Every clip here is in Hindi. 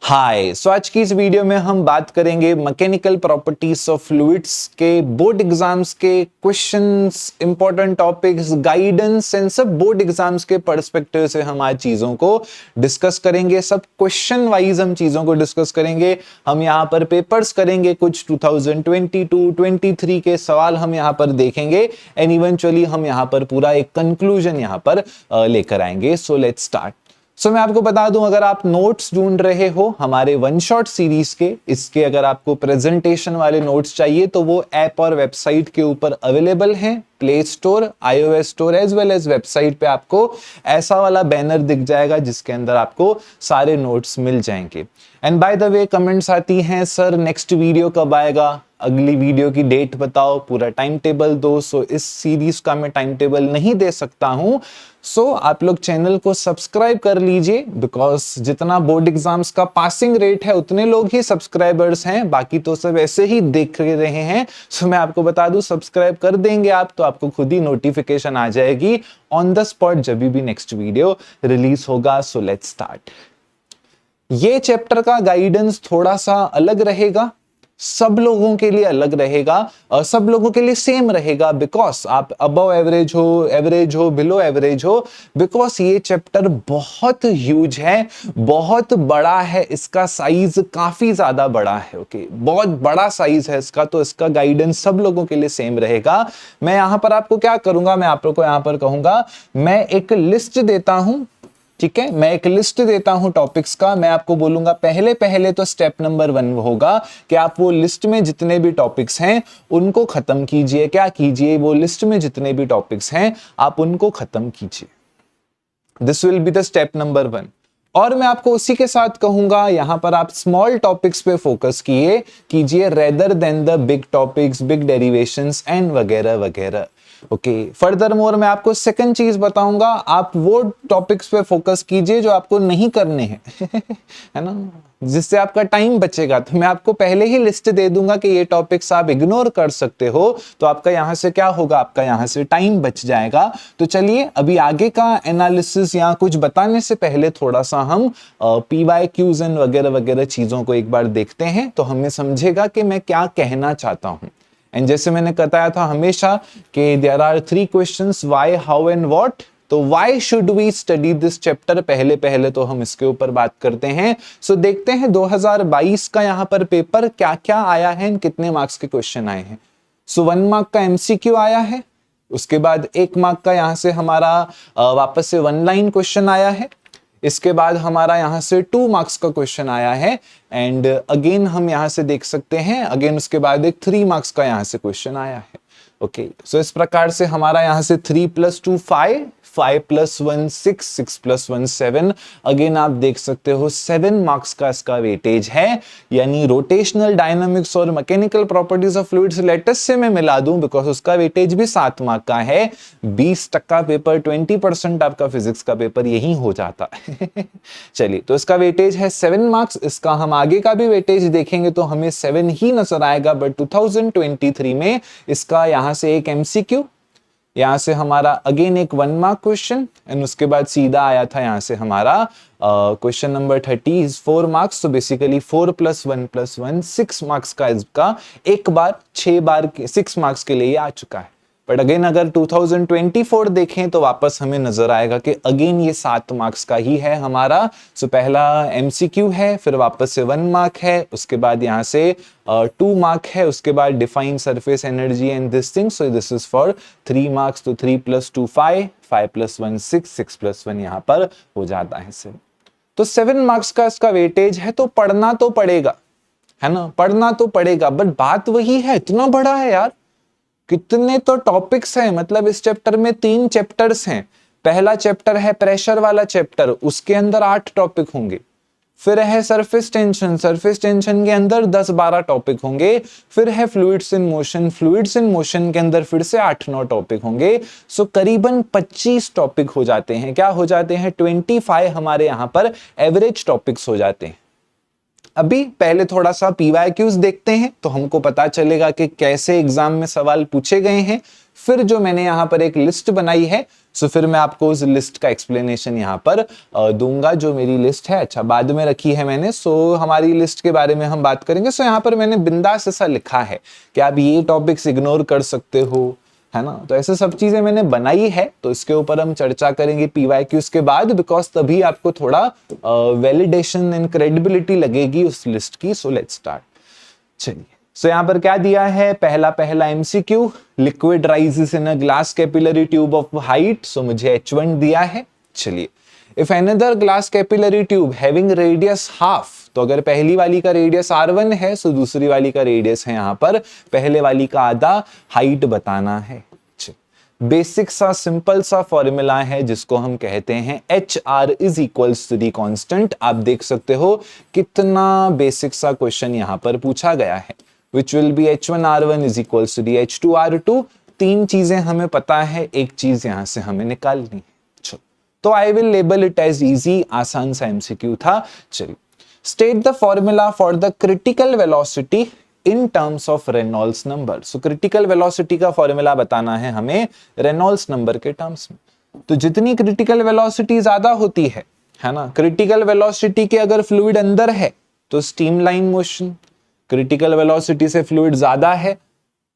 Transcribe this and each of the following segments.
हाय सो आज की इस वीडियो में हम बात करेंगे मैकेनिकल प्रॉपर्टीज ऑफ फ्लूइड्स के बोर्ड एग्जाम्स के questions, important topics, guidance and सब बोर्ड एग्जाम्स के पर्सपेक्टिव से हम आज चीजों को डिस्कस करेंगे। सब क्वेश्चन वाइज हम चीजों को डिस्कस करेंगे। हम यहाँ पर पेपर्स करेंगे, कुछ 2022-23 के सवाल हम यहाँ पर देखेंगे एंड इवेंचुअली हम यहाँ पर पूरा एक कंक्लूजन यहाँ पर लेकर आएंगे। सो लेट्स स्टार्ट। मैं आपको बता दूं, अगर आप नोट्स ढूंढ रहे हो हमारे वन शॉट सीरीज के, इसके अगर आपको प्रेजेंटेशन वाले नोट्स चाहिए तो वो ऐप और वेबसाइट के ऊपर अवेलेबल हैं। Play store, iOS store as well as website पे आपको ऐसा वाला बैनर दिख जाएगा जिसके अंदर आपको सारे नोट्स मिल जाएंगे। And by the way comments आती हैं, सर नेक्स्ट वीडियो कब आएगा, अगली वीडियो की डेट बताओ, पूरा टाइम टेबल दो। इस सीरीज का मैं टाइम टेबल नहीं दे सकता हूं। आप लोग चैनल को सब्सक्राइब कर लीजिए, बिकॉज जितना बोर्ड एग्जाम्स का पासिंग रेट है उतने लोग ही सब्सक्राइबर्स हैं, बाकी तो सब ऐसे ही देख रहे हैं। मैं आपको बता दूं, सब्सक्राइब कर देंगे आप तो आपको खुद ही नोटिफिकेशन आ जाएगी ऑन द स्पॉट जब भी नेक्स्ट वीडियो रिलीज होगा। सो लेट्स स्टार्ट। ये चैप्टर का गाइडेंस थोड़ा सा अलग रहेगा, सब लोगों के लिए अलग रहेगा और सब लोगों के लिए सेम रहेगा। बिकॉज आप अबव एवरेज हो, बिलो एवरेज हो, बिकॉज ये चैप्टर बहुत ह्यूज है, बहुत बड़ा है, इसका साइज काफी ज्यादा बड़ा है। ओके, बहुत बड़ा साइज है इसका, तो इसका गाइडेंस सब लोगों के लिए सेम रहेगा। मैं यहां पर आपको क्या करूंगा, मैं आप लोगों को यहां पर कहूंगा, मैं एक लिस्ट देता हूं। ठीक है, मैं एक लिस्ट देता हूं टॉपिक्स का। मैं आपको बोलूंगा पहले पहले तो स्टेप नंबर 1 होगा कि आप वो लिस्ट में जितने भी टॉपिक्स हैं उनको खत्म कीजिए। क्या कीजिए, वो लिस्ट में जितने भी टॉपिक्स हैं आप उनको खत्म कीजिए। This will be the step number 1। और मैं आपको उसी के साथ कहूंगा, यहां पर आप स्मॉल टॉपिक्स पे फोकस कीजिए rather than the big topics, big derivations and वगैरह वगैरह। ओके, फर्दर मोर मैं आपको सेकंड चीज बताऊंगा, आप वो टॉपिक्स पे फोकस कीजिए जो आपको नहीं करने हैं है ना, जिससे आपका टाइम बचेगा। तो मैं आपको पहले ही लिस्ट दे दूंगा कि ये टॉपिक्स आप इग्नोर कर सकते हो, तो आपका यहां से क्या होगा, आपका यहां से टाइम बच जाएगा। तो चलिए अभी आगे का एनालिसिस या कुछ बताने से पहले थोड़ा सा हम PYQs एंड वगैरह वगैरह चीजों को एक बार देखते हैं, तो हमें समझेगा कि मैं क्या कहना चाहता हूं। एंड जैसे मैंने बताया था हमेशा कि there are 3 questions, why, how and what. तो why should we study this chapter, पहले पहले तो हम इसके ऊपर बात करते हैं। देखते हैं 2022 का यहाँ पर पेपर क्या क्या आया है, कितने मार्क्स के क्वेश्चन आए हैं। 1 मार्क का MCQ आया है, उसके बाद 1 मार्क का यहाँ से हमारा वापस से 1 लाइन क्वेश्चन आया है, इसके बाद हमारा यहां से 2 मार्क्स का क्वेश्चन आया है एंड अगेन हम यहां से देख सकते हैं, अगेन उसके बाद एक 3 मार्क्स का यहां से क्वेश्चन आया है। ओके, इस प्रकार से हमारा यहां से 3 + 2 5, 5 + 1 6, 6 + 1 7। अगेन आप देख सकते हो 7 मार्क्स का इसका वेटेज है, यानी रोटेशनल डायनामिक्स और mechanical properties of fluids latest से मैं मिला दूं, बिकॉज उसका वेटेज भी 7 मार्क का है। 20% पेपर, 20% आपका फिजिक्स का पेपर यही हो जाता है चलिए, तो इसका वेटेज है 7 मार्क्स। इसका हम आगे का भी वेटेज देखेंगे तो हमें 7 ही नजर आएगा, बट 2023 में इसका यहां से एक MCQ, यहां से हमारा अगेन एक 1 मार्क क्वेश्चन एंड उसके बाद सीधा आया था यहां से हमारा क्वेश्चन नंबर 30 इज 4 मार्क्स। तो बेसिकली 4 + 1 + 1 6 मार्क्स का इसका एक बार 6 बार 6 मार्क्स के लिए आ चुका है। बट अगेन अगर 2024 देखें तो वापस हमें नजर आएगा कि अगेन ये 7 मार्क्स का ही है हमारा। पहला MCQ है, फिर वापस से 1 मार्क है, उसके बाद यहाँ से 2 मार्क है, उसके बाद define surface energy and this thing. So this is for 3 marks. तो 3 + 2 5, 5 + 1 6, 6 + 1 यहाँ पर हो जाता है 7। तो 7 मार्क्स का इसका वेटेज है, तो पढ़ना तो पड़ेगा, है ना, पढ़ना तो पड़ेगा। बट बात वही है, इतना बड़ा है यार, कितने तो टॉपिक्स हैं, मतलब इस चैप्टर में 3 चैप्टर्स हैं। पहला चैप्टर है प्रेशर वाला चैप्टर, उसके अंदर 8 टॉपिक होंगे। फिर है सरफेस टेंशन, सरफेस टेंशन के अंदर 10-12 टॉपिक होंगे। फिर है fluids in motion, fluids in motion के अंदर फिर से 8-9 टॉपिक होंगे। करीबन 25 टॉपिक हो जाते हैं। क्या हो जाते हैं? 25 हमारे यहाँ पर एवरेज टॉपिक्स हो जाते हैं। अभी पहले थोड़ा सा पीवाईक्यूज देखते हैं तो हमको पता चलेगा कि कैसे एग्जाम में सवाल पूछे गए हैं। फिर जो मैंने यहाँ पर एक लिस्ट बनाई है, सो फिर मैं आपको उस लिस्ट का एक्सप्लेनेशन यहाँ पर दूंगा। जो मेरी लिस्ट है, अच्छा बाद में रखी है मैंने, सो हमारी लिस्ट के बारे में हम बात करेंगे। सो यहाँ पर मैंने बिंदास ऐसा लिखा है कि आप ये टॉपिक्स इग्नोर कर सकते हो, है ना। तो ऐसे सब चीजें मैंने बनाई है, तो इसके ऊपर हम चर्चा करेंगे पीवाईक्यूज के बाद, बिकॉज तभी आपको थोड़ा वैलिडेशन एंड क्रेडिबिलिटी लगेगी उस लिस्ट की। So let's start. चलिए, सो यहाँ पर क्या दिया है, पहला MCQ, liquid rises in a glass capillary tube of height, so मुझे H1 दिया है। चलिए, if another glass capillary tube having radius half, तो अगर पहली वाली का रेडियस R1 है, सो दूसरी वाली का रेडियस है यहाँ पर पहले वाली का आधा, हाइट बताना है। बेसिक सा सिंपल सा फॉर्मूला है जिसको हम कहते हैं HR is equals to the constant. आप देख सकते हो कितना बेसिक सा क्वेश्चन यहाँ पर पूछा गया है, which will be H1 R1 is equals to the H2 R2। तीन चीजें हमें पता है, एक चीज यहां से हमें निकालनी है। चलो, तो I will label it as easy, आसान सा एमसीक्यू था। चलिए, state the formula for the critical velocity in terms of Reynolds number. So critical velocity का फॉर्मूला बताना है हमें रेनॉल्ड्स नंबर के टर्म्स में। तो जितनी क्रिटिकल वेलोसिटी ज्यादा होती है ना, क्रिटिकल वेलोसिटी के अगर फ्लूइड अंदर है तो स्ट्रीमलाइन मोशन, क्रिटिकल वेलोसिटी से फ्लूइड ज्यादा है,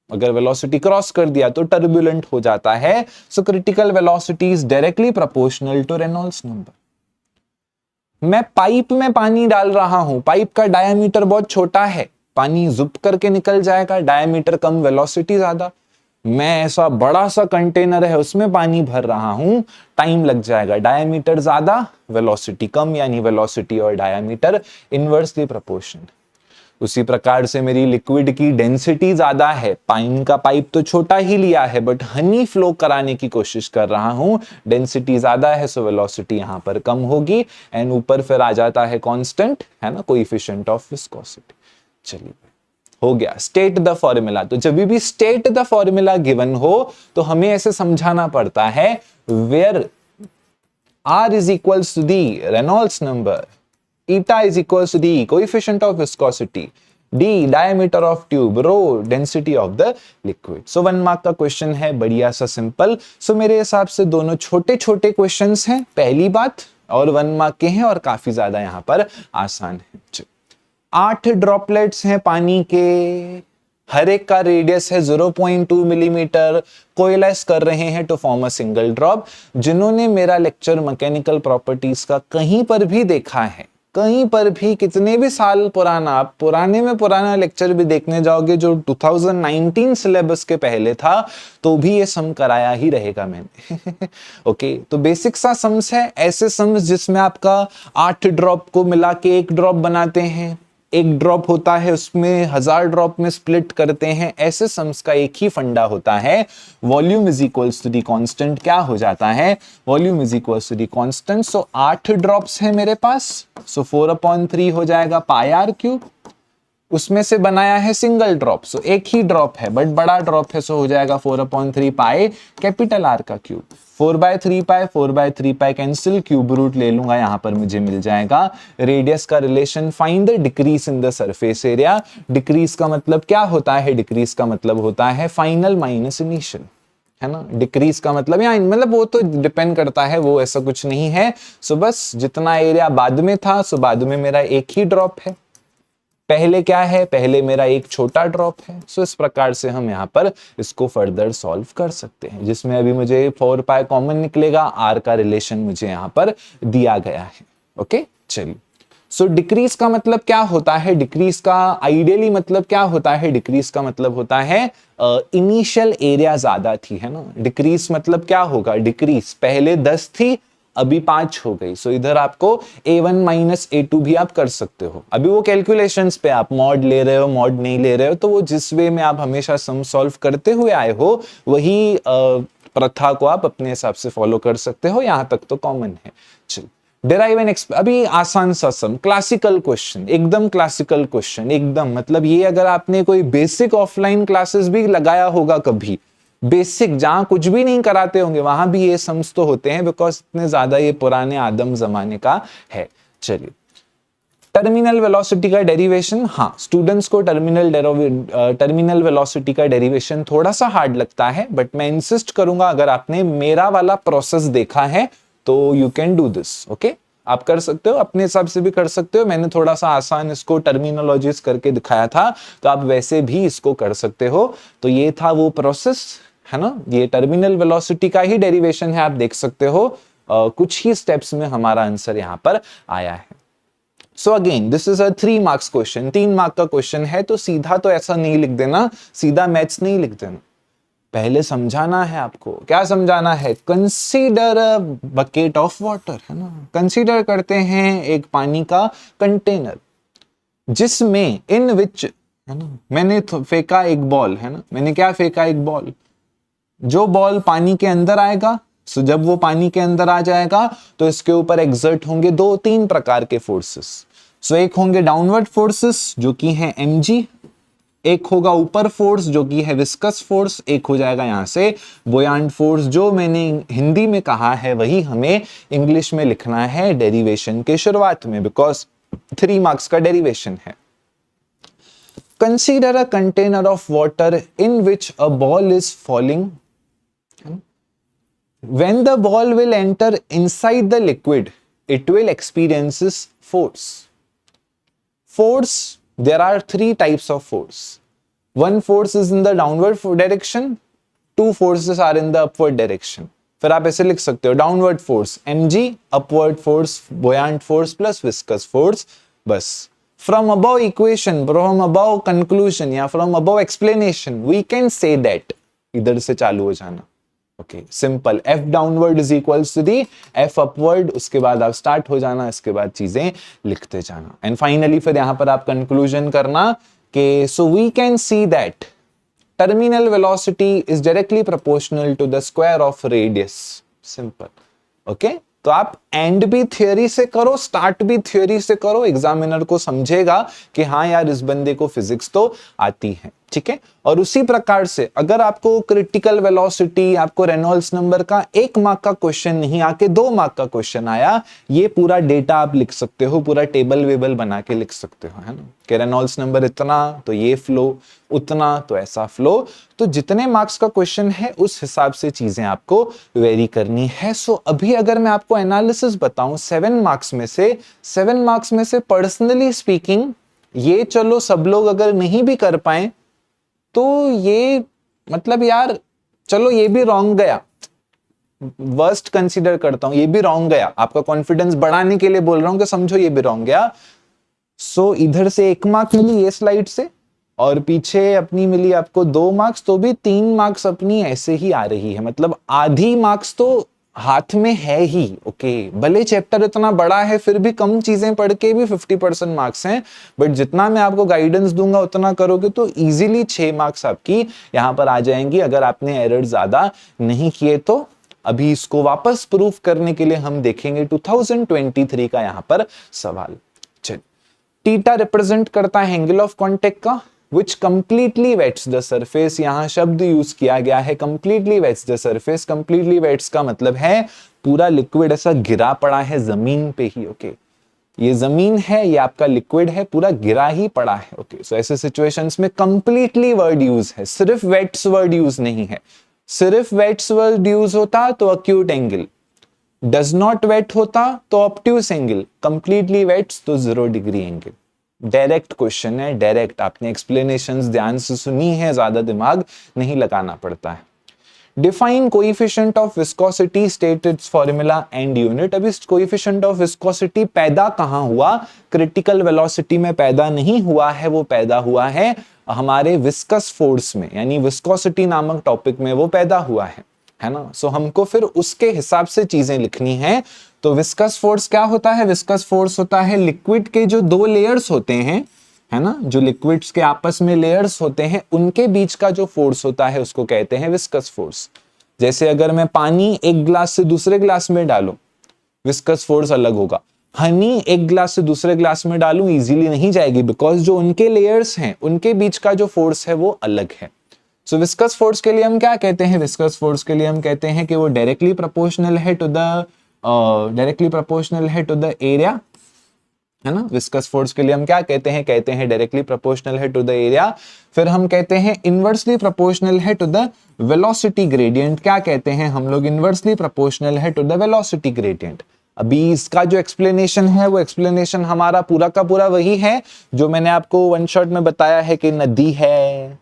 अगर वेलोसिटी क्रॉस कर दिया तो टर्बुलेंट हो जाता है। So critical velocity is directly proportional to Reynolds number. मैं पाइप में पानी डाल रहा हूं, पाइप का डायमीटर बहुत छोटा है, पानी जुप करके निकल जाएगा, डायमीटर कम वेलोसिटी ज्यादा। मैं ऐसा बड़ा सा कंटेनर है उसमें पानी भर रहा हूं, टाइम लग जाएगा, डायमीटर ज्यादा वेलोसिटी कम, यानी वेलोसिटी और डायमीटर इनवर्सली प्रोपोर्शनल। उसी प्रकार से मेरी लिक्विड की डेंसिटी ज्यादा है, पाइन का पाइप तो छोटा ही लिया है बट हनी फ्लो कराने की कोशिश कर रहा हूं, डेंसिटी ज्यादा है, सो वेलोसिटी यहां पर कम होगी। एंड ऊपर फिर आ जाता है कांस्टेंट, है ना, कोएफिशिएंट ऑफ विस्कोसिटी। चलिए, हो गया स्टेट द फॉर्मूला। तो जब भी स्टेट द फॉर्मूला गिवन हो तो हमें ऐसे समझाना पड़ता है, where R is equals to the Reynolds number, eta is equals to the coefficient of viscosity, d diameter of tube, rho density of the liquid। so 1 mark का क्वेश्चन है, बढ़िया सा सिंपल। सो मेरे हिसाब से दोनों छोटे छोटे क्वेश्चंस हैं, पहली बात, और 1 मार्क के हैं और काफी ज्यादा यहाँ पर आसान है। 8 ड्रॉपलेट्स हैं पानी के, हर एक का रेडियस है 0.2 मिलीमीटर, कोएलाइज कर रहे हैं to form a single drop. जिन्होंने मेरा लेक्चर मैकेनिकल प्रॉपर्टीज का कहीं पर भी देखा है, कहीं पर भी, कितने भी साल पुराना, आप पुराने में पुराना लेक्चर भी देखने जाओगे जो 2019 सिलेबस के पहले था, तो भी ये सम कराया ही रहेगा मैंने। ओके, तो बेसिक सा सम्स है, ऐसे सम्स जिसमें आपका 8 ड्रॉप को मिला के एक ड्रॉप बनाते हैं, एक ड्रॉप होता है उसमें 1000 ड्रॉप में स्प्लिट करते हैं, ऐसे सम्स का एक ही फंडा होता है, volume is equals to the constant. क्या हो जाता है, volume is equals to the constant. So 8 drops है मेरे पास, सो 4/3 हो जाएगा पाई आर क्यूब। उसमें से बनाया है सिंगल ड्रॉप, सो एक ही ड्रॉप है बट बड़ा ड्रॉप है, सो हो जाएगा 4/3 पाई कैपिटल आर का cube. 4/3 pi cancel, cube root ले लूंगा, यहां पर मुझे मिल जाएगा रेडियस का relation, find the decrease in the surface area. Decrease का मतलब क्या होता है, डिक्रीज का मतलब होता है फाइनल माइनस इनिशियल, है ना। डिक्रीज का मतलब यहाँ मतलब वो तो डिपेंड करता है, वो ऐसा कुछ नहीं है। सो बस जितना एरिया बाद में था, सो बाद में मेरा एक ही ड्रॉप है, पहले क्या है, पहले मेरा एक छोटा ड्रॉप है। सो इस प्रकार से हम यहाँ पर इसको फर्दर सॉल्व कर सकते हैं, जिसमें अभी मुझे 4 पाई कॉमन निकलेगा, आर का रिलेशन मुझे यहाँ पर दिया गया है। ओके, चलिए। सो डिक्रीज का मतलब क्या होता है, डिक्रीज का आइडियली मतलब क्या होता है, डिक्रीज का मतलब होता है इनिशियल एरिया ज्यादा थी, है ना। डिक्रीज मतलब क्या होगा, डिक्रीज पहले 10 थी, अभी 5 हो गई। सो इधर आपको a1 माइनस a2 भी आप कर सकते हो। अभी वो कैलकुलेशंस पे आप मॉड ले रहे हो, मॉड नहीं ले रहे हो, तो वो जिस वे में आप हमेशा सम सॉल्व करते हुए आए हो, वही प्रथा को आप अपने हिसाब से फॉलो कर सकते हो, यहां तक तो कॉमन है। चलिए, डिराइव एंड अभी आसान सा सम, क्लासिकल क्वेश्चन, एकदम क्लासिकल क्वेश्चन, एकदम मतलब ये अगर आपने कोई बेसिक ऑफलाइन क्लासेस भी लगाया होगा कभी, बेसिक जहां कुछ भी नहीं कराते होंगे, वहां भी ये सम्स तो होते हैं, बिकॉज इतने ज्यादा ये पुराने आदम जमाने का है। चलिए, टर्मिनल वेलोसिटी का डेरिवेशन, हाँ स्टूडेंट्स को टर्मिनल वेलोसिटी का डेरिवेशन थोड़ा सा हार्ड लगता है, बट मैं इंसिस्ट करूंगा अगर आपने मेरा वाला प्रोसेस देखा है तो you can do this. Okay, आप कर सकते हो, अपने हिसाब से भी कर सकते हो। मैंने थोड़ा सा आसान इसको टर्मिनोलॉजीज करके दिखाया था, तो आप वैसे भी इसको कर सकते हो। तो ये था वो प्रोसेस, है ना, ये टर्मिनल वेलोसिटी का ही डेरिवेशन है, आप देख सकते हो। कुछ ही स्टेप्स में हमारा आंसर यहां पर आया है। So again this is a 3 marks question, 3 mark का क्वेश्चन है, तो सीधा तो ऐसा नहीं लिख देना, सीधा मैथ्स नहीं लिख देना, पहले समझाना है आपको। क्या समझाना है? Consider a bucket of water, है ना, कंसीडर करते हैं एक पानी का कंटेनर जिसमें इन विच, है ना, मैंने फेंका एक बॉल, है ना, मैंने क्या फेंका? एक बॉल। जो बॉल पानी के अंदर आएगा, सो जब वो पानी के अंदर आ जाएगा तो इसके ऊपर एग्जर्ट होंगे 2-3 प्रकार के फोर्सेस। सो एक होंगे डाउनवर्ड फोर्सेस जो कि है mg, एक होगा ऊपर फोर्स जो कि है विस्कस फोर्स, एक हो जाएगा यहां से बुयांट फोर्स। जो मैंने हिंदी में कहा है वही हमें इंग्लिश में लिखना है डेरिवेशन के शुरुआत में, बिकॉज 3 मार्क्स का डेरिवेशन है। Consider a container of water in which a ball is falling. When the ball will enter inside the liquid, it will experiences force. Force, there are 3 types of force. One force is in the downward direction, 2 forces are in the upward direction. फिर आप ऐसे लिख सकते हो downward force mg, upward force buoyant force plus viscous force. बस from above equation, from above conclusion या from above explanation we can say that, इधर से चालू हो जाना। Okay, simple, F downward is equals to the F upward, उसके बाद आप स्टार्ट हो जाना, इसके बाद चीजें लिखते जाना, एंड फाइनली फिर यहां पर आप कंक्लूजन करना कि so we can see that terminal velocity is directly proportional to the square of radius. Simple. Okay, तो आप एंड भी थियोरी से करो, स्टार्ट भी थियोरी से करो, एग्जामिनर को समझेगा कि हाँ यार इस बंदे को फिजिक्स तो आती है। ठीक है, और उसी प्रकार से अगर आपको क्रिटिकल वेलोसिटी, आपको रेनॉल्ड्स नंबर का 1 मार्क का क्वेश्चन नहीं आके 2 मार्क का क्वेश्चन आया, ये पूरा डेटा आप लिख सकते हो, पूरा टेबल वेबल बना के लिख सकते हो, है ना, कि रेनॉल्ड्स नंबर इतना तो ये फ्लो, उतना तो ऐसा फ्लो। तो जितने मार्क्स का क्वेश्चन है उस हिसाब से चीजें आपको वेरी करनी है। सो अभी अगर मैं आपको एनालिसिस बताऊं 7 मार्क्स में से पर्सनली स्पीकिंग, ये चलो सब लोग अगर नहीं भी कर पाए तो ये मतलब यार चलो ये भी रॉन्ग गया, वर्स्ट कंसीडर करता हूं, ये भी रॉन्ग गया, आपका कॉन्फिडेंस बढ़ाने के लिए बोल रहा हूं कि समझो ये भी रॉन्ग गया। सो इधर से 1 मार्क मिली ये स्लाइड से, और पीछे अपनी मिली आपको 2 मार्क्स, तो भी 3 मार्क्स अपनी ऐसे ही आ रही है, मतलब आधी मार्क्स तो हाथ में है ही। ओके, भले चैप्टर इतना बड़ा है फिर भी कम चीजें पढ़ के भी 50% मार्क्स हैं, बट जितना मैं आपको गाइडेंस दूंगा उतना करोगे तो इजीली 6 मार्क्स आपकी यहां पर आ जाएंगी, अगर आपने एरर ज्यादा नहीं किए तो। अभी इसको वापस प्रूफ करने के लिए हम देखेंगे 2023 का यहां पर सवाल। चल, थीटा रिप्रेजेंट करता है एंगल ऑफ कांटेक्ट का, which completely wets the surface। यहां शब्द यूज किया गया है completely wets the surface। completely wets का मतलब है पूरा लिक्विड ऐसा गिरा पड़ा है जमीन पे ही। ओके, ये जमीन है, ये आपका लिक्विड है, पूरा गिरा ही पड़ा है। ओके, सो ऐसे सिचुएशंस में completely वर्ड यूज है, सिर्फ वेट्स वर्ड यूज नहीं है। सिर्फ वेट्स वर्ड यूज होता तो acute angle, does not wet होता तो ऑब्ट्यूस एंगल, कंप्लीटली वेट्स तो 0 डिग्री एंगल। डायरेक्ट क्वेश्चन है, डायरेक्ट, आपने एक्सप्लेनेशंस ध्यान से सुनी है, ज्यादा दिमाग नहीं लगाना पड़ता है। Define coefficient of viscosity, state it's formula and unit. अब इस कोएफिशिएंट ऑफ विस्कोसिटी पैदा कहां हुआ? क्रिटिकल वेलोसिटी में पैदा नहीं हुआ है, वो पैदा हुआ है हमारे विस्कस फोर्स में, यानी विस्कोसिटी नामक टॉपिक में वो पैदा हुआ है ना। सो हमको फिर उसके हिसाब से चीजें लिखनी है। तो विस्कस फोर्स क्या होता है? विस्कस फोर्स होता है लिक्विड के जो 2 लेयर्स होते हैं, है ना, जो लिक्विड्स के आपस में लेयर्स होते हैं उनके बीच का जो फोर्स होता है उसको कहते हैं विस्कस फोर्स। जैसे अगर मैं पानी एक ग्लास से दूसरे ग्लास में डालूं, विस्कस फोर्स अलग होगा। हनी एक ग्लास से दूसरे ग्लास में डालूं, इजीली नहीं जाएगी, बिकॉज जो उनके लेयर्स हैं उनके बीच का जो फोर्स है वो अलग है। सो विस्कस फोर्स के लिए हम क्या कहते हैं? विस्कस फोर्स के लिए हम कहते हैं कि वो डायरेक्टली प्रोपोर्शनल है टू द एरिया है ना। विस्कस फोर्स के लिए हम क्या कहते हैं डायरेक्टली प्रोपोर्शनल है टू द एरिया। फिर हम कहते हैं इनवर्सली प्रोपोर्शनल है टू द वेलोसिटी ग्रेडियंट। क्या कहते हैं हम लोग? इनवर्सली प्रोपोर्शनल है टू द वेलोसिटी ग्रेडियंट। अभी इसका जो एक्सप्लेनेशन है वो एक्सप्लेनेशन हमारा पूरा का पूरा वही है जो मैंने आपको वन शॉट में बताया है कि नदी है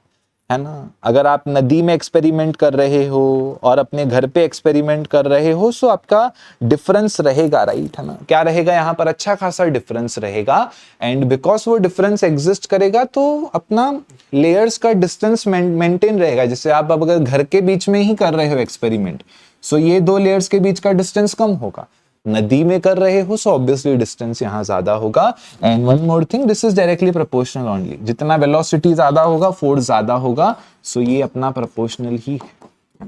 ना। अगर आप नदी में एक्सपेरिमेंट कर रहे हो और अपने घर पे एक्सपेरिमेंट कर रहे हो सो आपका डिफरेंस रहेगा, राइट, है ना। क्या रहेगा यहाँ पर? अच्छा खासा डिफरेंस रहेगा। एंड बिकॉज वो डिफरेंस एग्जिस्ट करेगा तो अपना लेयर्स का डिस्टेंस मेंटेन रहेगा। जैसे आप अब अगर घर के बीच में ही कर रहे हो एक्सपेरिमेंट सो ये दो लेयर्स के बीच का डिस्टेंस कम होगा। नदी में कर रहे हो सो ऑब्वियसली डिस्टेंस यहां ज्यादा होगा। And one more thing, this is directly proportional only. जितना वेलोसिटी ज्यादा होगा फोर्स ज्यादा होगा। सो ये अपना प्रोपोर्शनल ही है।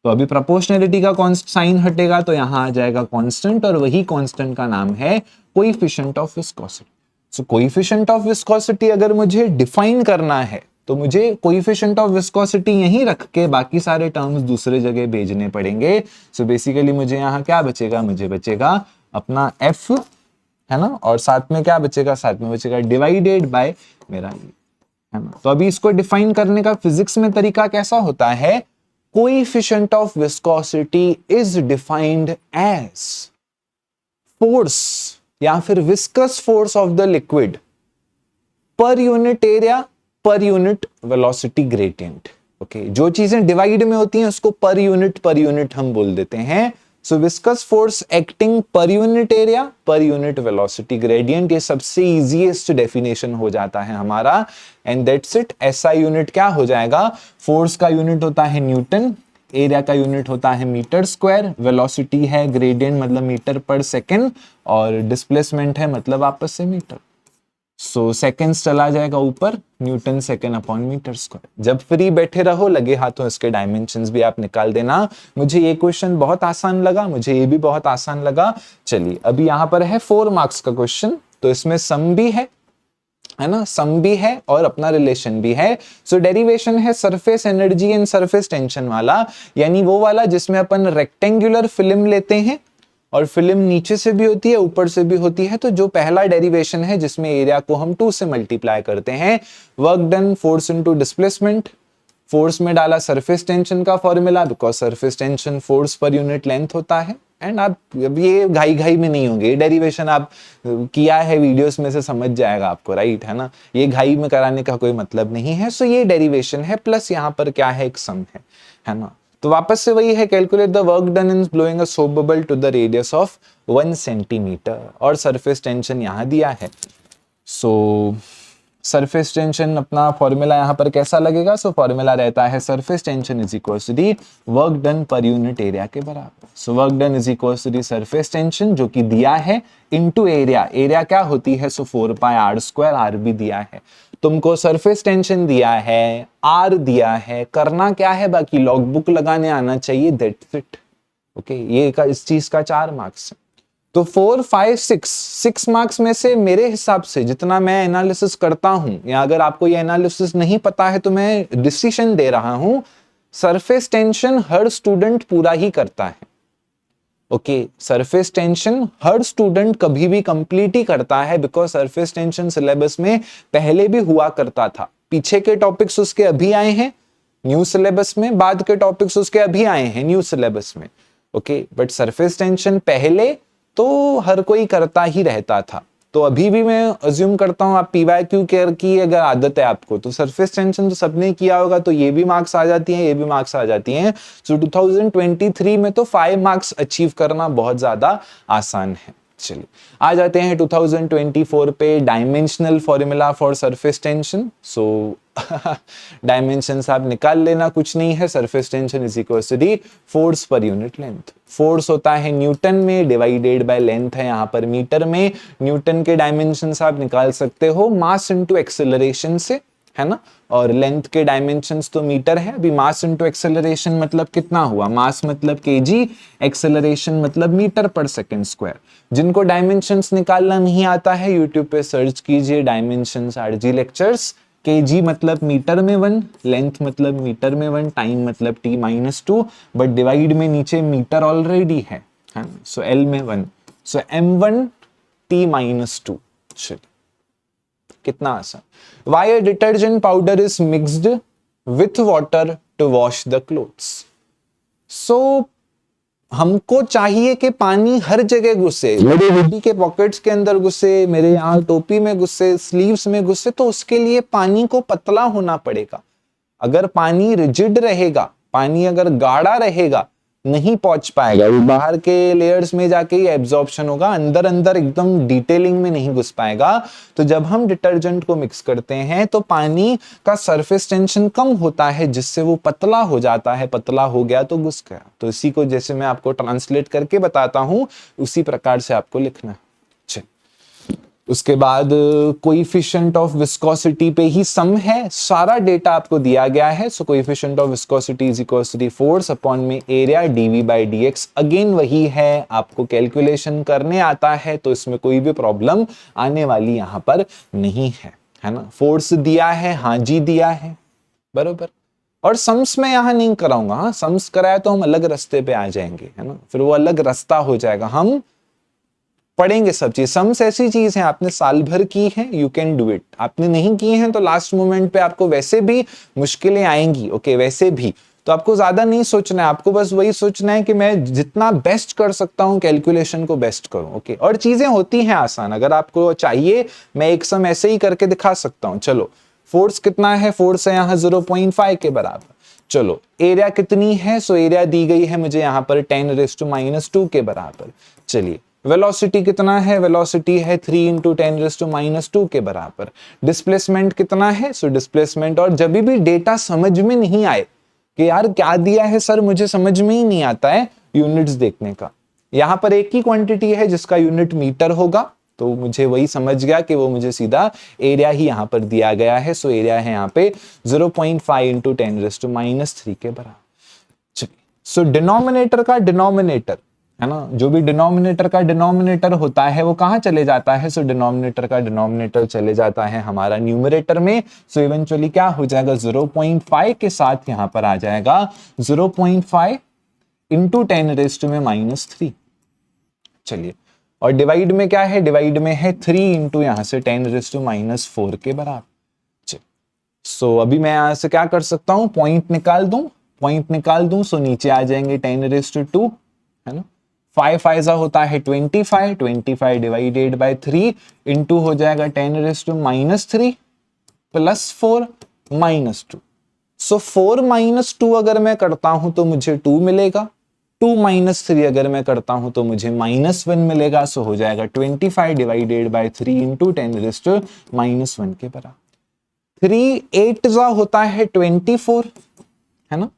तो अभी प्रोपोर्शनलिटी का कॉन्स्ट साइन हटेगा तो यहां आ जाएगा कांस्टेंट, और वही कांस्टेंट का नाम है coefficient of viscosity. So coefficient of viscosity अगर मुझे डिफाइन करना है तो मुझे कोएफिशिएंट ऑफ विस्कोसिटी यहीं रख के बाकी सारे टर्म्स दूसरे जगह भेजने पड़ेंगे। सो बेसिकली मुझे यहाँ क्या बचेगा? मुझे बचेगा अपना एफ, है ना, और साथ में क्या बचेगा? साथ में बचेगा डिवाइडेड बाय मेरा ये, है ना। तो अभी इसको डिफाइन करने का फिजिक्स में तरीका कैसा होता है? Coefficient of viscosity is defined as force या फिर viscous force of the liquid per unit area per unit velocity gradient. Okay, जो चीजें डिवाइड में होती हैं उसको पर यूनिट हम बोल देते हैं। So viscous force acting per unit area per unit velocity gradient, ये सबसे इजीएस्ट डेफिनेशन हो जाता है हमारा। And that's it. SI unit क्या हो जाएगा? फोर्स का यूनिट होता है न्यूटन, एरिया का यूनिट होता है मीटर स्क्वायर, वेलोसिटी है ग्रेडियंट मतलब मीटर पर सेकेंड, और डिस्प्लेसमेंट है मतलब आपस से मीटर। सो सेकेंड्स चला जाएगा ऊपर, newton second upon metre square. जब फ्री बैठे रहो लगे हाथों इसके डायमेंशंस भी आप निकाल देना। मुझे ये क्वेश्चन बहुत आसान लगा, मुझे ये भी बहुत आसान लगा। चलिए अभी यहाँ पर है 4 मार्क्स का क्वेश्चन, तो इसमें सम भी है ना, सम भी है और अपना रिलेशन भी है। सो डेरिवेशन है surface energy and surface tension वाला, यानी वो वाला जिसमें अपन रेक्टेंगुलर फिल्म लेते हैं और फिल्म नीचे से भी होती है ऊपर से भी होती है। तो जो पहला डेरिवेशन है जिसमें एरिया को हम 2 से मल्टीप्लाई करते हैं, work done force into displacement, force में डाला सरफेस टेंशन का formula because surface tension force per unit length होता है। एंड आप ये घाई घाई में नहीं होंगे, डेरिवेशन आप किया है वीडियोस में से समझ जाएगा आपको, राइट, है ना। ये घाई में कराने का कोई मतलब नहीं है। सो ये डेरिवेशन है प्लस यहाँ पर क्या है? एक सम है ना। तो वापस से वही है, calculate the work done in blowing a soap bubble to the radius of 1 centimetre, और सरफेस टेंशन यहां दिया है। सो सरफेस टेंशन अपना फॉर्मूला यहां पर कैसा लगेगा? सो फॉर्मूला रहता है surface tension is equal to the work done per unit area के बराबर। So work done is equal to the surface tension जो कि दिया है इनटू एरिया। एरिया क्या होती है? सो 4 पाई आर स्क्वायर, आर भी दिया है तुमको, सरफेस टेंशन दिया है, आर दिया है, करना क्या है? बाकी लॉग बुक लगाने आना चाहिए, दैट्स इट। ओके, ये का इस चीज का 4 मार्क्स है। तो 4, 5, 6 मार्क्स में से मेरे हिसाब से जितना मैं एनालिसिस करता हूं, या अगर आपको ये एनालिसिस नहीं पता है तो मैं डिसीजन दे रहा हूं, सरफेस टेंशन हर स्टूडेंट पूरा ही करता है। ओके, सरफेस टेंशन हर स्टूडेंट कभी भी कंप्लीट ही करता है बिकॉज सरफेस टेंशन सिलेबस में पहले भी हुआ करता था। पीछे के टॉपिक्स उसके अभी आए हैं न्यू सिलेबस में, बाद के टॉपिक्स उसके अभी आए हैं न्यू सिलेबस में। ओके, बट सरफेस टेंशन पहले तो हर कोई करता ही रहता था। तो अभी भी मैं अज्यूम करता हूं आप पीवाईक्यू केयर की अगर आदत है आपको तो सरफेस टेंशन तो सबने किया होगा, तो ये भी मार्क्स आ जाती हैं, ये भी मार्क्स आ जाती हैं। सो 2023 में तो 5 मार्क्स अचीव करना बहुत ज्यादा आसान है। चलिए आ जाते हैं 2024 पे, dimensional formula for surface tension. So dimensions आप निकाल लेना, कुछ नहीं है। Surface tension is equal to the force per unit length. Force होता है न्यूटन में, डिवाइडेड बाय लेंथ है यहाँ पर मीटर में। न्यूटन के डायमेंशंस आप निकाल सकते हो मास इनटू एक्सेलरेशन से, है ना, और लेंथ के डायमेंशंस तो मीटर है। अभी मास इनटू एक्सेलरेशन मतलब कितना हुआ? मास मतलब केजी, एक्सेलरेशन मतलब मीटर पर सेकंड स्क्वायर। जिनको डायमेंशंस निकालना नहीं आता है यूट्यूब पे सर्च कीजिए डायमेंशंस आरजी लेक्चर्स। केजी मतलब मीटर में 1, लेंथ मतलब मीटर में 1, टाइम मतलब t-2, बट डिवाइड में नीचे मीटर ऑलरेडी है। सो एल में 1, सो m1 t-2, चलिए, कितना आसान। Why a detergent powder is mixed with water to wash the clothes. So हमको चाहिए कि पानी हर जगह घुसे, मेरे हुडी के पॉकेट्स के अंदर घुसे, मेरे यहाँ टोपी में घुसे, स्लीव्स में घुसे, तो उसके लिए पानी को पतला होना पड़ेगा। अगर पानी रिजिड रहेगा, पानी अगर गाढ़ा रहेगा, नहीं पहुंच पाएगा, वो बाहर के लेयर्स में जाके ही एब्जॉर्प्शन होगा, अंदर अंदर एकदम डिटेलिंग में नहीं घुस पाएगा। तो जब हम डिटर्जेंट को मिक्स करते हैं तो पानी का सरफेस टेंशन कम होता है, जिससे वो पतला हो जाता है। पतला हो गया तो घुस गया। तो इसी को जैसे मैं आपको ट्रांसलेट करके बताता हूं, उसी प्रकार से आपको लिखना है। उसके बाद कोएफिशिएंट ऑफ विस्कोसिटी पे ही सम है, सारा डेटा आपको दिया गया है। So coefficient of viscosity is equal to force upon में area d v by d x. Again वही है, आपको कैलकुलेशन करने आता है तो इसमें कोई भी प्रॉब्लम आने वाली यहां पर नहीं है ना। फोर्स दिया है, हाँ जी दिया है, बरोबर। और सम्स में यहां नहीं कराऊंगा, हाँ सम्स कराया तो हम अलग रास्ते पे आ जाएंगे, है ना, फिर वो अलग रास्ता हो जाएगा। हम पढ़ेंगे सब चीज। सम्स ऐसी चीज है, आपने साल भर की है, यू कैन डू इट। आपने नहीं की है तो लास्ट मोमेंट पे आपको वैसे भी मुश्किलें आएंगी, ओके, वैसे भी। तो आपको ज्यादा नहीं सोचना है, आपको बस वही सोचना है कि मैं जितना बेस्ट कर सकता हूं कैलकुलेशन को बेस्ट करूं, ओके। और चीजें होती हैं आसान, अगर आपको चाहिए मैं एक सम ऐसे ही करके दिखा सकता हूं। चलो, फोर्स कितना है, फोर्स है यहाँ 0.5 के बराबर। चलो, एरिया कितनी है, सो एरिया दी गई है मुझे यहाँ पर 10⁻² के बराबर। चलिए, वेलोसिटी कितना है, वेलोसिटी है 3 × 10⁻² के बराबर। डिस्प्लेसमेंट कितना है, सो डिस्प्लेसमेंट। और जब भी डेटा समझ में नहीं आए कि यार क्या दिया है सर, मुझे समझ में ही नहीं आता है यूनिट्स देखने का, यहां पर एक ही क्वांटिटी है जिसका यूनिट मीटर होगा, तो मुझे वही समझ गया कि वो मुझे सीधा एरिया ही यहां पर दिया गया है। सो एरिया है यहाँ पे 0.5 × 10⁻³ के बराबर। चलिए, सो डिनोमिनेटर का डिनोमिनेटर है ना, जो भी डिनोमिनेटर का डिनोमिनेटर होता है वो कहां चले जाता है, सो डिनोमिनेटर का डिनोमिनेटर चले जाता है हमारा न्यूमरेटर में। सो इवेंचुअली क्या हो जाएगा, 0.5 के साथ यहां पर आ जाएगा 0.5 × 10⁻³ चलिए, और डिवाइड में क्या है, डिवाइड में है 3 × यहां से 10⁻⁴ के बराबर। सो अभी मैं यहां से क्या कर सकता हूं, पॉइंट निकाल दूं। सो नीचे आ जाएंगे 10⁻², है ना। 5 5 होता है 25 डिवाइडेड बाय 3 इंटू हो जाएगा 10⁻³ प्लस 4 -2। सो 4 -2 अगर मैं करता हूं तो मुझे 2 मिलेगा, 2 -3 अगर मैं करता हूं तो मुझे -1 मिलेगा। सो हो जाएगा 25 डिवाइडेड बाय 3 इंटू 10⁻⁻1 के बराबर। 3 8 होता है 24, है ना।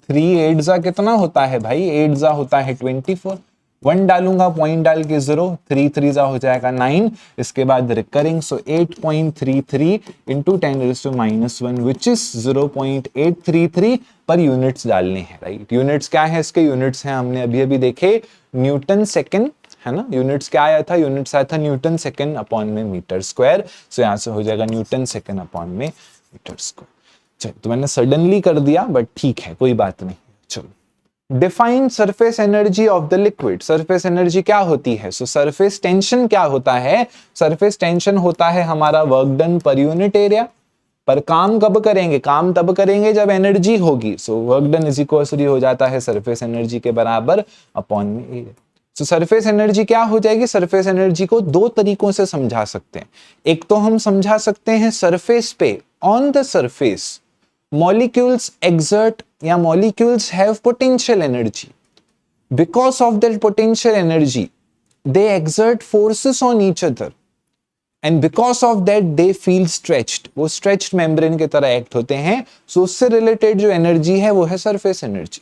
3 8 कितना होता है भाई, 8 होता है 24। 1 डालूंगा, पॉइंट डाल के 0, 3 3 हो जाएगा 9। इसके बाद recurring, so 8.33 into 10⁻⁻1 which is 0.833 पर यूनिट्स डालने हैं, राइट। यूनिट्स क्या है, इसके यूनिट्स हैं, हमने अभी अभी देखे, न्यूटन सेकेंड, है ना। यूनिट्स क्या आया था, यूनिट्स आया था न्यूटन सेकेंड अपॉन में मीटर स्क्वायर। सो यहां से हो जाएगा न्यूटन सेकेंड अपॉन में मीटर स्क्वायर। चलो, तो मैंने सडनली कर दिया, बट ठीक है, कोई बात नहीं। चलो, define surface energy of the liquid. Surface energy क्या होती है, सो सरफेस टेंशन क्या होता है, सरफेस टेंशन होता है हमारा work done per unit area. पर काम कब करेंगे, काम तब करेंगे जब एनर्जी होगी। So work done is equal to हो जाता है सरफेस एनर्जी के बराबर अपॉन में एरिया। सो सरफेस एनर्जी क्या हो जाएगी, सरफेस एनर्जी को दो तरीकों से समझा सकते हैं। एक तो हम समझा सकते हैं सरफेस पे, on the surface molecules exert या molecules have potential energy. Because of that potential energy, they exert forces on each other. And because of that, they feel stretched. वो stretched membrane के तरह act होते हैं. So उससे related जो energy है वो है surface energy.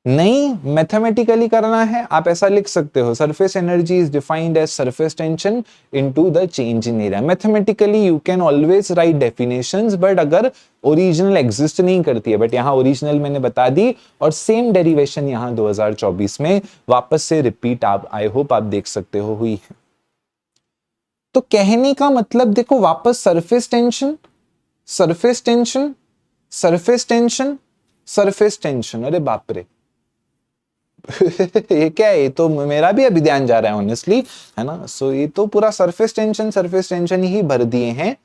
नहीं मैथमेटिकली करना है, आप ऐसा लिख सकते हो, surface energy is defined as surface tension into the change in area. Mathematically you can always write definitions, but अगर ओरिजिनल एग्जिस्ट नहीं करती है, बट यहाँ ओरिजिनल मैंने बता दी, और सेम डेरिवेशन यहाँ 2024 में वापस से रिपीट आप, आई होप आप देख सकते हो, हुई है। तो कहने का मतलब देखो, वापस surface tension, surface tension, surface tension, surface tension, अरे बाप रे, ये क्या है, ये तो मेरा भी अभी ध्यान जा रहा है ऑनेस्टली, है ना। सो ये तो पूरा सरफेस टेंशन ही भर दिए हैं,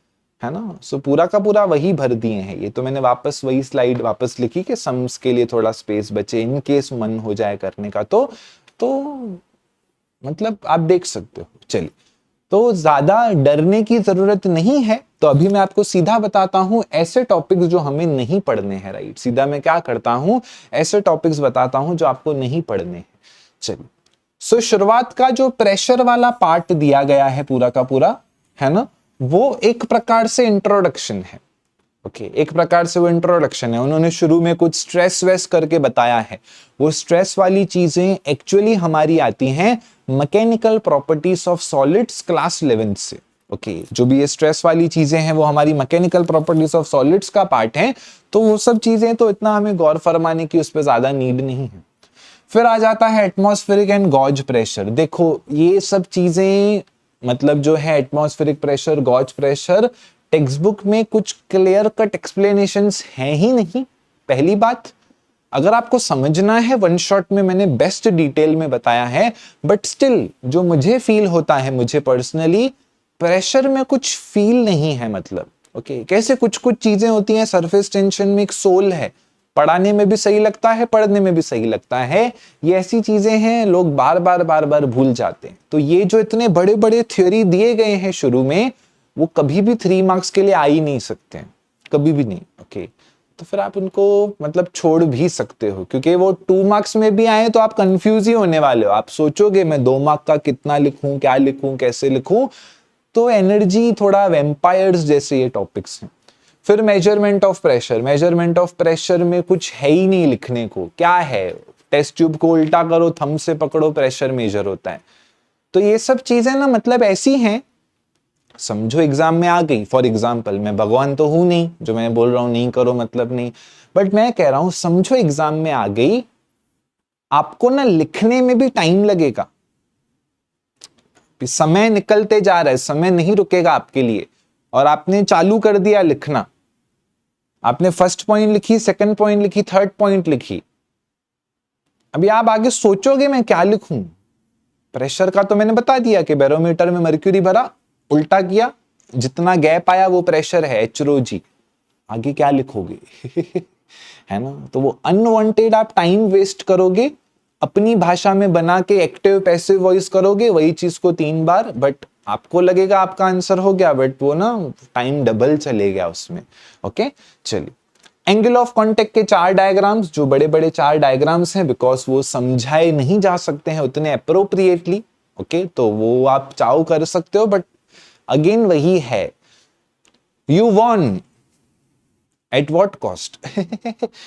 है ना। सो पूरा का पूरा वही भर दिए हैं। ये तो मैंने वापस वही स्लाइड वापस लिखी कि सम्स के लिए थोड़ा स्पेस बचे इन केस मन हो जाए करने का, तो मतलब आप देख सकते हो। चलिए, तो ज्यादा डरने की जरूरत नहीं है। तो अभी मैं आपको सीधा बताता हूं ऐसे टॉपिक्स जो हमें नहीं पढ़ने हैं, राइट। सीधा मैं क्या करता हूं, ऐसे टॉपिक्स बताता हूं जो आपको नहीं पढ़ने हैं। चलिए, सो शुरुआत का जो प्रेशर वाला पार्ट दिया गया है पूरा का पूरा, है ना, वो एक प्रकार से इंट्रोडक्शन है। ओके, एक प्रकार से वो इंट्रोडक्शन है। उन्होंने शुरू में कुछ स्ट्रेस वेस करके बताया है। वो स्ट्रेस वाली चीजें एक्चुअली हमारी आती हैं mechanical properties of solids class 11 से। ओके, जो भी ये स्ट्रेस वाली चीजें हैं वो हमारी मैकेनिकल प्रॉपर्टीज ऑफ सॉलिड्स का पार्ट है। तो वो सब चीजें तो इतना हमें गौर फरमाने की उस पर ज्यादा नीड नहीं है। फिर आ जाता है एटमॉस्फेरिक एंड गॉज प्रेशर। देखो ये सब चीजें मतलब जो है atmospheric pressure, gauge pressure, textbook में कुछ क्लियर कट एक्सप्लेनेशंस हैं ही नहीं। पहली बात, अगर आपको समझना है वन शॉट में मैंने बेस्ट डिटेल में बताया है, बट स्टिल जो मुझे फील होता है, मुझे पर्सनली प्रेशर में कुछ फील नहीं है। मतलब ओके, कैसे कुछ कुछ चीजें होती हैं, सरफेस टेंशन में एक सोल है, पढ़ाने में भी सही लगता है, पढ़ने में भी सही लगता है। ये ऐसी चीजें हैं लोग बार बार भूल जाते हैं। तो ये जो इतने बड़े बड़े थ्योरी दिए गए हैं शुरू में, वो कभी भी 3 मार्क्स के लिए आ ही नहीं सकते हैं, कभी भी नहीं। ओके, तो फिर आप उनको मतलब छोड़ भी सकते हो, क्योंकि वो 2 मार्क्स में भी आए तो आप कंफ्यूज ही होने वाले हो। आप सोचोगे मैं 2 मार्क का कितना लिखूं, क्या लिखूं, कैसे लिखूं। तो एनर्जी थोड़ा वेम्पायर्स जैसे ये टॉपिक्स हैं। फिर measurement of pressure. Measurement of pressure में कुछ है ही नहीं लिखने को। क्या है, टेस्ट ट्यूब को उल्टा करो, थंब से पकड़ो, प्रेशर मेजर होता है। तो ये सब चीजें ना मतलब ऐसी हैं, समझो एग्जाम में आ गई। फॉर एग्जाम्पल, मैं भगवान तो हूं नहीं जो मैं बोल रहा हूं नहीं करो मतलब नहीं, बट मैं कह रहा हूं समझो एग्जाम में आ गई, आपको ना लिखने में भी टाइम लगेगा। समय निकलते जा रहा है, समय नहीं रुकेगा आपके लिए, और आपने चालू कर दिया लिखना। आपने फर्स्ट पॉइंट लिखी, सेकंड पॉइंट लिखी, थर्ड पॉइंट लिखी। अभी आप आगे सोचोगे मैं क्या लिखूं। प्रेशर का तो मैंने बता दिया कि बैरोमीटर में मर्क्यूरी भरा, उल्टा किया, जितना गैप आया वो प्रेशर है, HROG। आगे क्या लिखोगे है ना। तो वो अनवांटेड आप टाइम वेस्ट करोगे, अपनी भाषा में बना के एक्टिव पैसिव वॉइस करोगे वही चीज को 3 बार, बट आपको लगेगा आपका आंसर हो गया, बट वो ना टाइम डबल चले गया उसमें। ओके, चलिए, एंगल ऑफ कांटेक्ट के 4 डायग्राम्स, जो बड़े बड़े 4 डायग्राम्स हैं, बिकॉज वो समझाए नहीं जा सकते हैं उतने अप्रोप्रिएटली। ओके, तो वो आप चाहो कर सकते हो, बट अगेन वही है, you won at what cost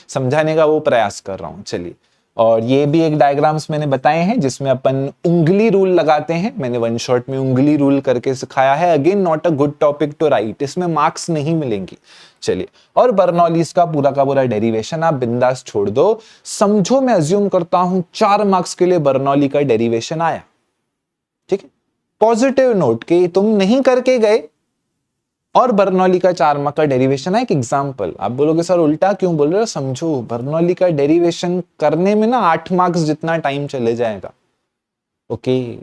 समझाने का वो प्रयास कर रहा हूं। चलिए, और ये भी एक डायग्राम्स मैंने बताए हैं जिसमें अपन उंगली रूल लगाते हैं। मैंने वन शॉट में उंगली रूल करके सिखाया है। Again not a good topic to write, इसमें मार्क्स नहीं मिलेंगे। चलिए, और बर्नौलीज का पूरा डेरिवेशन आप बिंदास छोड़ दो। समझो मैं अज्यूम करता हूं 4 मार्क्स के लिए बर्नौली का डेरिवेशन आया, ठीक है, पॉजिटिव नोट कि तुम नहीं करके गए और बर्नौली का 4 मार्क का डेरिवेशन है। एक एग्जांपल, आप बोलोगे सर उल्टा क्यों बोल रहे हो, समझो बर्नौली का डेरिवेशन करने में ना 8 मार्क्स जितना टाइम चले जाएगा। ओके,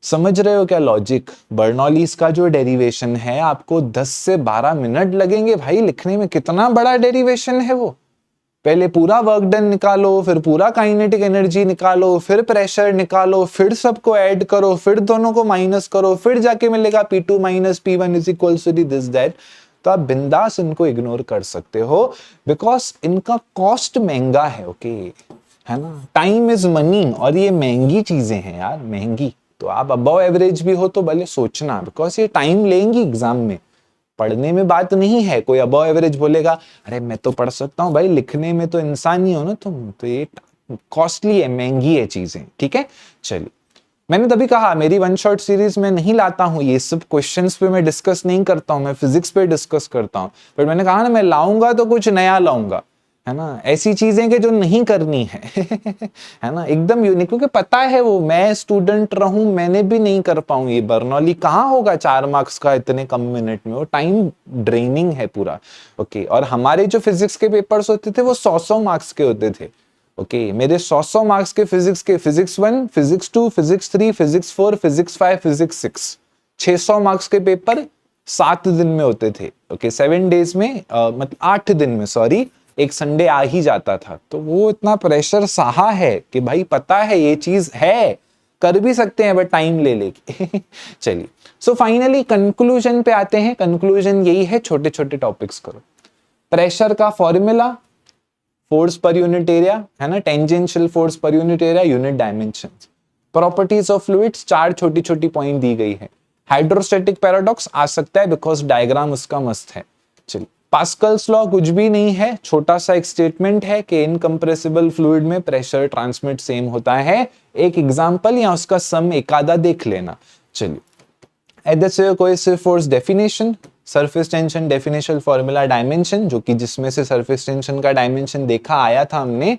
समझ रहे हो क्या लॉजिक। बर्नौलीज का जो डेरिवेशन है आपको 10 से 12 मिनट लगेंगे भाई लिखने में। कितना बड़ा डेरिवेशन है वो। पहले पूरा वर्क डन निकालो, फिर पूरा काइनेटिक एनर्जी निकालो, फिर प्रेशर निकालो, फिर सबको ऐड करो, फिर दोनों को माइनस करो, फिर जाके मिलेगा P2 minus P1 is equals to this that. तो आप बिंदास इनको इग्नोर कर सकते हो, बिकॉज इनका कॉस्ट महंगा है। ओके, है ना, टाइम इज मनी, और ये महंगी चीजें हैं यार, महंगी। तो आप अबव एवरेज भी हो तो भले सोचना, बिकॉज ये टाइम लेंगी एग्जाम में। पढ़ने में बात नहीं है, कोई अबव एवरेज बोलेगा अरे मैं तो पढ़ सकता हूं भाई, लिखने में तो इंसान ही हो ना तुम। तो ये कॉस्टली है, महंगी है चीजें, ठीक है। चलिए, मैंने तभी कहा मेरी वन शॉट सीरीज में नहीं लाता हूं ये सब क्वेश्चंस पे मैं डिस्कस नहीं करता हूं, मैं फिजिक्स पे डिस्कस करता हूं। पर मैंने कहा ना मैं लाऊंगा तो कुछ नया लाऊंगा, है ना, ऐसी चीजें के जो नहीं करनी है है ना, एकदम यूनिक। क्योंकि पता है वो मैं स्टूडेंट रहूं मैंने भी नहीं कर पाऊं। ये बर्नौली कहाँ होगा 4 मार्क्स का इतने कम मिनट में, वो टाइम ड्रेनिंग है पूरा। ओके, और हमारे जो फिजिक्स के पेपर्स होते थे वो 100 मार्क्स के होते थे। ओके मेरे 100 मार्क्स के physics 1, physics 2, physics 3, physics 4, physics 5, physics 6, 600 marks के पेपर 7 दिन में होते थे। ओके 7 डेज में मतलब 8 दिन में, सॉरी, एक संडे आ ही जाता था। तो वो इतना प्रेशर सहा है कि भाई पता है ये चीज है, कर भी सकते हैं बट टाइम ले लेके चलिए, सो फाइनली कंक्लूजन पे आते हैं। कंक्लूजन यही है, छोटे छोटे टॉपिक्स करो। प्रेशर का formula, force per unit area है ना, tangential force per unit area, unit dimension, properties of fluids, 4 छोटी छोटी पॉइंट दी गई है। हाइड्रोस्टैटिक पैराडॉक्स आ सकता है बिकॉज डायग्राम उसका मस्त है। चलिए, पास्कल्स लॉ कुछ भी नहीं है, छोटा सा एक स्टेटमेंट है कि इनकंप्रेसिबल फ्लूइड में प्रेशर ट्रांसमिट सेम होता है। एक एग्जांपल या उसका सम एक आधा देख लेना। चलिए, adhesive cohesive force definition, surface tension definition formula, dimension, जो कि जिसमें से सरफेस टेंशन का डायमेंशन देखा आया था हमने,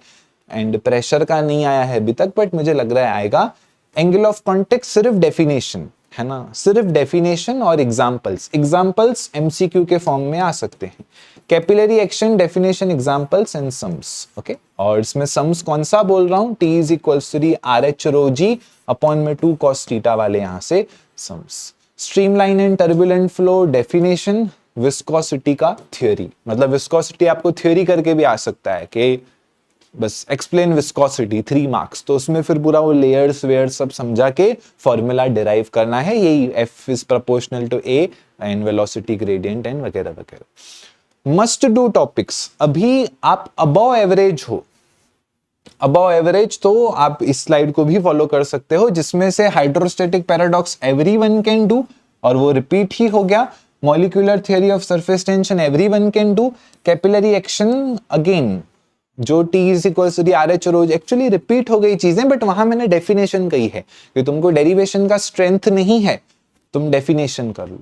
एंड प्रेशर का नहीं आया है अभी तक बट मुझे लग रहा है आएगा। एंगल ऑफ कॉन्टेक्ट सिर्फ डेफिनेशन है ना, सिर्फ डेफिनेशन और एग्जांपल्स एमसीक्यू के फॉर्म में आ सकते हैं। Capillary action definition, examples and sums. Okay, और इसमें सम्स कौन सा बोल रहा हूं, T = 3 RH rho G upon में 2 cos थीटा वाले यहां से sums. Streamline and turbulent flow definition, viscosity का थ्योरी, मतलब विस्कोसिटी आपको थ्योरी करके भी आ सकता है कि बस एक्सप्लेन विस्कोसिटी 3 मार्क्स, तो उसमें फिर पूरा वो लेयर्स वेयर्स सब समझा के फॉर्मूला डिराइव करना है। यही F is proportional to A and velocity gradient and वगैरह वगैरह। मस्ट डू टॉपिक्स, अभी आप अबव एवरेज हो, अबव एवरेज तो आप इस स्लाइड को भी फॉलो कर सकते हो, जिसमें से hydrostatic paradox everyone can do और वो रिपीट ही हो गया। Molecular theory of surface tension everyone can do. Capillary action again जो T = 3 RH rho, actually repeat हो गई चीजें बट वहां मैंने डेफिनेशन कही है कि तुमको डेरिवेशन का स्ट्रेंथ नहीं है, तुम डेफिनेशन कर लो।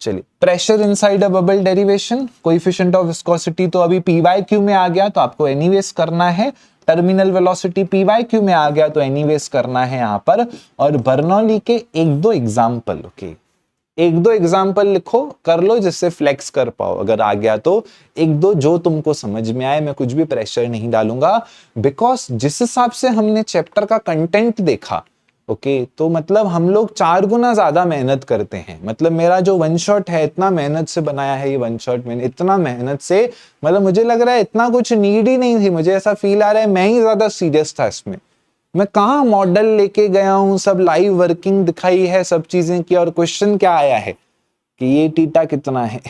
चलिए, pressure inside a bubble derivation, coefficient of viscosity तो अभी PYQ में आ गया तो आपको एनीवेज करना है। टर्मिनल वेलोसिटी PYQ में आ गया तो एनीवेज करना है यहां पर। और बर्नौली के एक दो एग्जांपल, ओके, एक दो एग्जाम्पल लिखो, कर लो जिससे फ्लेक्स कर पाओ, अगर आ गया तो एक दो जो तुमको समझ में आए। मैं कुछ भी प्रेशर नहीं डालूंगा बिकॉज जिस हिसाब से हमने चैप्टर का कंटेंट देखा, ओके, तो मतलब हम लोग 4 गुना ज्यादा मेहनत करते हैं। मतलब मेरा जो वन शॉट है, इतना मेहनत से बनाया है ये वन शॉट, मैंने इतना मेहनत से, मतलब मुझे लग रहा है इतना कुछ नीड ही नहीं थी, मुझे ऐसा फील आ रहा है मैं ही ज्यादा सीरियस था इसमें। मैं कहाँ मॉडल लेके गया हूं, सब लाइव वर्किंग दिखाई है, सब चीजें की, और क्वेश्चन क्या आया है कि ये थीटा कितना है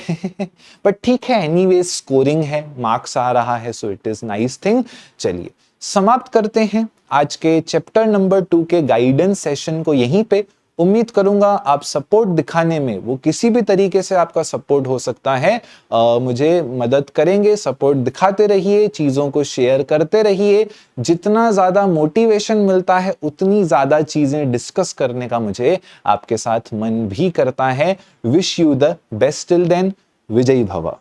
बट ठीक है, एनीवेज स्कोरिंग है, मार्क्स आ रहा है, so it is nice thing. चलिए, समाप्त करते हैं आज के चैप्टर नंबर 2 के गाइडेंस सेशन को यहीं पे। उम्मीद करूंगा आप सपोर्ट दिखाने में, वो किसी भी तरीके से आपका सपोर्ट हो सकता है, मुझे मदद करेंगे। सपोर्ट दिखाते रहिए, चीजों को शेयर करते रहिए। जितना ज्यादा मोटिवेशन मिलता है उतनी ज्यादा चीजें डिस्कस करने का मुझे आपके साथ मन भी करता है। Wish you the best till then, विजयी भव।